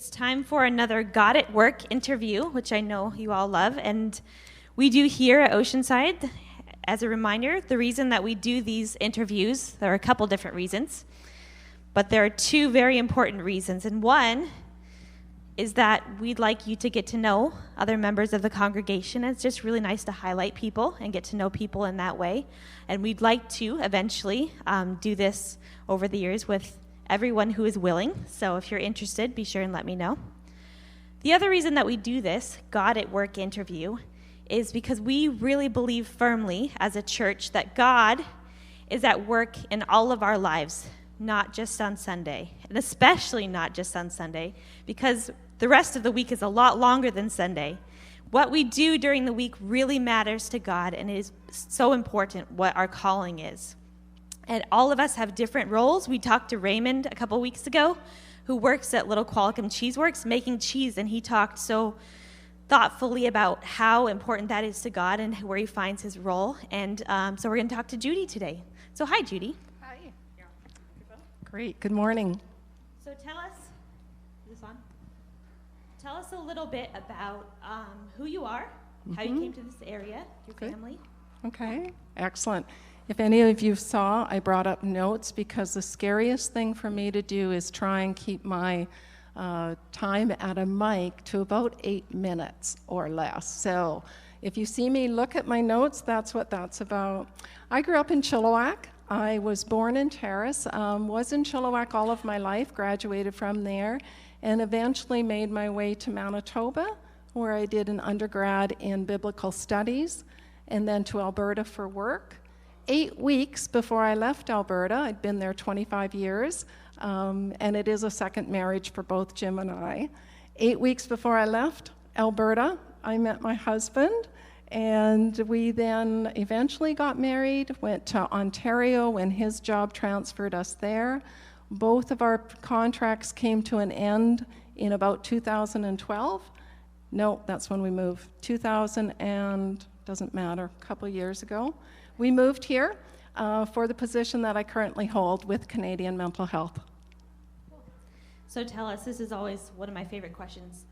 It's time for another God at Work interview, which I know you all love, and we do here at Oceanside. As a reminder, the reason that we do these interviews, there are a couple different reasons, but there are two very important reasons, and one is that we'd like you to get to know other members of the congregation. It's just really nice to highlight people and get to know people in that way, and we'd like to eventually do this over the years with everyone who is willing. So if you're interested, be sure and let me know. The other reason that we do this God at Work interview is because we really believe firmly as a church that God is at work in all of our lives, not just on Sunday, and especially not just on Sunday, because the rest of the week is a lot longer than Sunday. What we do during the week really matters to God, and it is so important what our calling is. And all of us have different roles. We talked to Raymond a couple weeks ago, who works at Little Qualicum Cheeseworks making cheese, and he talked so thoughtfully about how important that is to God and where he finds his role. And so we're going to talk to Judy today. So hi, Judy. Hi. Great. Good morning. So tell us, is this on? Tell us a little bit about who you are, how you came to this area, your family. Okay. Excellent. If any of you saw, I brought up notes because the scariest thing for me to do is try and keep my time at a mic to about 8 minutes or less. So if you see me look at my notes, that's what that's about. I grew up in Chilliwack. I was born in Terrace, was in Chilliwack all of my life, graduated from there, and eventually made my way to Manitoba, where I did an undergrad in biblical studies, and then to Alberta for work. 8 weeks before I left Alberta, I'd been there 25 years, and it is a second marriage for both Jim and I. 8 weeks before I left Alberta, I met my husband, and we then eventually got married, went to Ontario when his job transferred us there. Both of our contracts came to an end in about 2012. No, that's when we moved. 2000 and, doesn't matter, a couple years ago. We moved here for the position that I currently hold with Canadian Mental Health. So tell us, this is always one of my favorite questions.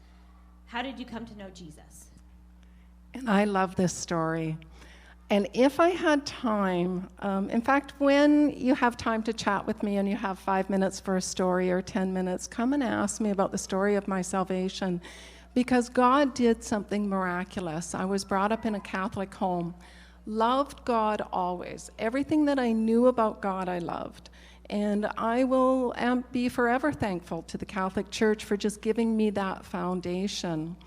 How did you come to know Jesus? And I love this story. And if I had time, in fact, when you have time to chat with me and you have 5 minutes for a story or 10 minutes, come and ask me about the story of my salvation, because God did something miraculous. I was brought up in a Catholic home. Loved God always. Everything that I knew about God, I loved. And I will be forever thankful to the Catholic Church for just giving me that foundation.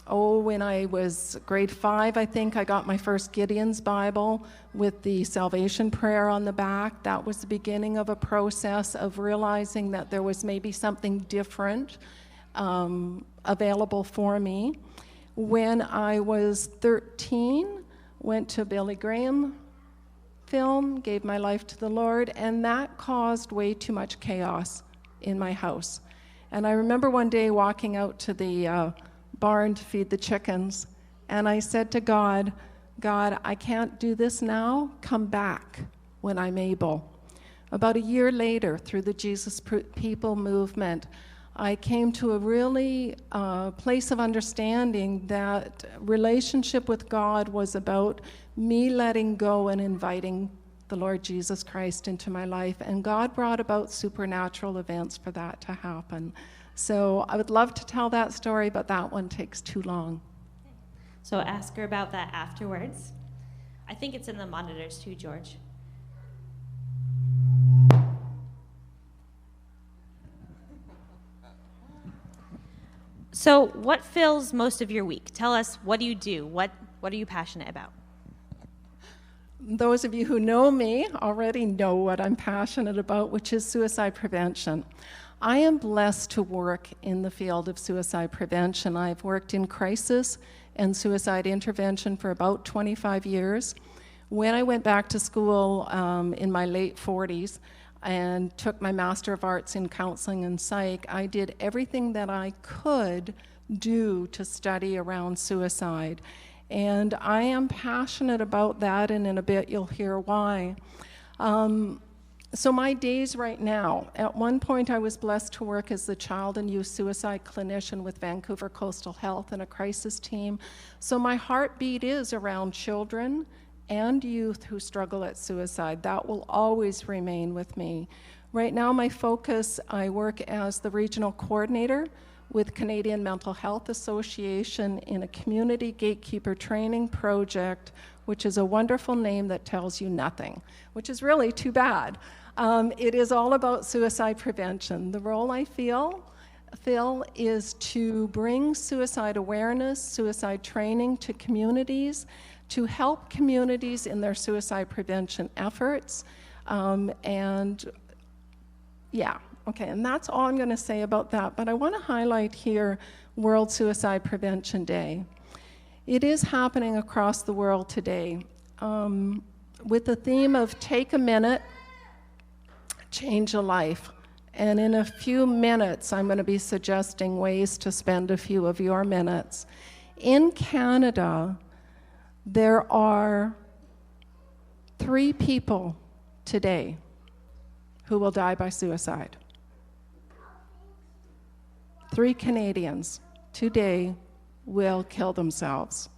When I was grade 5, I think, I got my first Gideon's Bible with the salvation prayer on the back. That was the beginning of a process of realizing that there was maybe something different available for me. When I was 13, went to a Billy Graham film, gave my life to the Lord, and that caused way too much chaos in my house. And I remember one day walking out to the barn to feed the chickens, and I said to God, I can't do this now. Come back when I'm able. About a year later, through the Jesus People movement, I came to a really place of understanding that relationship with God was about me letting go and inviting the Lord Jesus Christ into my life. And God brought about supernatural events for that to happen. So I would love to tell that story, but that one takes too long. So ask her about that afterwards. I think it's in the monitors too, George. So what fills most of your week? Tell us, what do you do? What are you passionate about? Those of you who know me already know what I'm passionate about, which is suicide prevention. I am blessed to work in the field of suicide prevention. I've worked in crisis and suicide intervention for about 25 years. When I went back to school in my late 40s, and took my Master of Arts in Counseling and Psych, I did everything that I could do to study around suicide. And I am passionate about that, and in a bit you'll hear why. So my days right now, at one point I was blessed to work as the child and youth suicide clinician with Vancouver Coastal Health and a crisis team. So my heartbeat is around children and youth who struggle at suicide. That will always remain with me. Right now my focus, I work as the regional coordinator with Canadian Mental Health Association in a community gatekeeper training project, which is a wonderful name that tells you nothing, which is really too bad. It is all about suicide prevention. The role I fill is to bring suicide awareness, suicide training to communities, to help communities in their suicide prevention efforts. And that's all I'm going to say about that. But I want to highlight here World Suicide Prevention Day. It is happening across the world today with the theme of take a minute, change a life. And in a few minutes, I'm going to be suggesting ways to spend a few of your minutes. In Canada, there are 3 people today who will die by suicide. 3 Canadians today will kill themselves.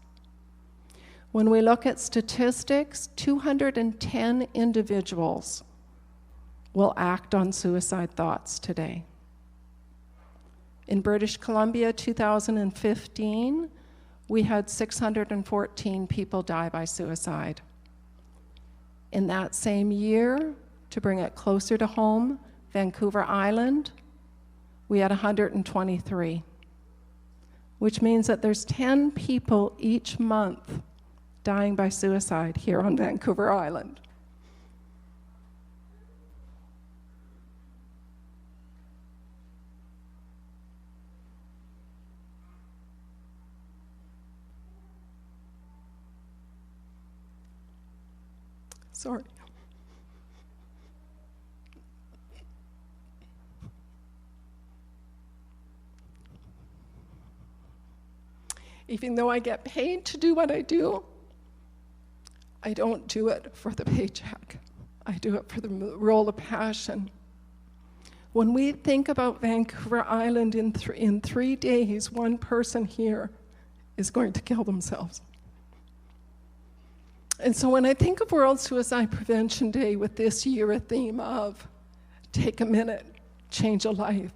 When we look at statistics, 210 individuals will act on suicide thoughts today. In British Columbia, 2015, we had 614 people die by suicide. In that same year, to bring it closer to home, Vancouver Island, we had 123, which means that there's 10 people each month dying by suicide here on Vancouver Island. Sorry. Even though I get paid to do what I do, I don't do it for the paycheck. I do it for the role of passion. When we think about Vancouver Island in 3 days, one person here is going to kill themselves. And so when I think of World Suicide Prevention Day with this year a theme of take a minute, change a life,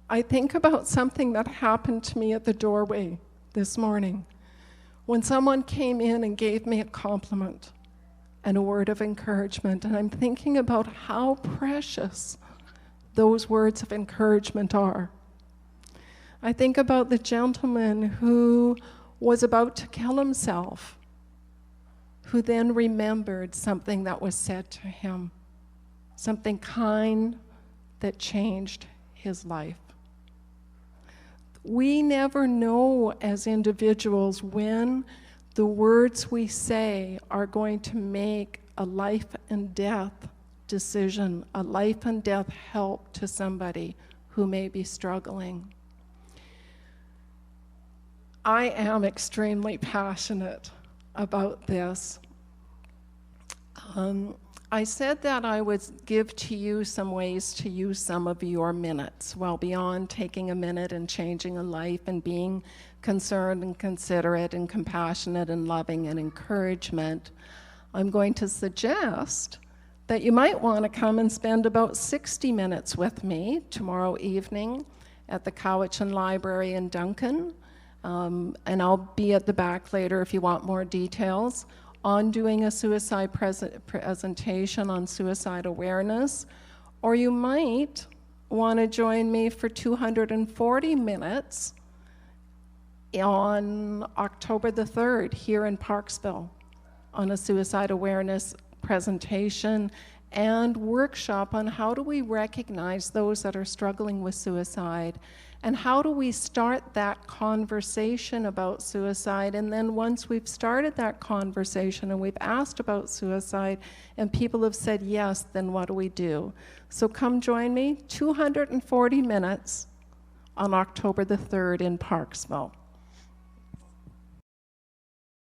I think about something that happened to me at the doorway this morning when someone came in and gave me a compliment and a word of encouragement. And I'm thinking about how precious those words of encouragement are. I think about the gentleman who was about to kill himself, who then remembered something that was said to him, something kind that changed his life. We never know as individuals when the words we say are going to make a life and death decision, a life and death help to somebody who may be struggling. I am extremely passionate about this. I said that I would give to you some ways to use some of your minutes. Well, beyond taking a minute and changing a life and being concerned and considerate and compassionate and loving and encouragement, I'm going to suggest that you might want to come and spend about 60 minutes with me tomorrow evening at the Cowichan Library in Duncan. And I'll be at the back later if you want more details on doing a suicide presentation on suicide awareness, or you might want to join me for 240 minutes on October the 3rd here in Parksville on a suicide awareness presentation and workshop on how do we recognize those that are struggling with suicide and how do we start that conversation about suicide. And then once we've started that conversation and we've asked about suicide and people have said yes, then what do we do? So come join me, 240 minutes on October the 3rd in Parksville.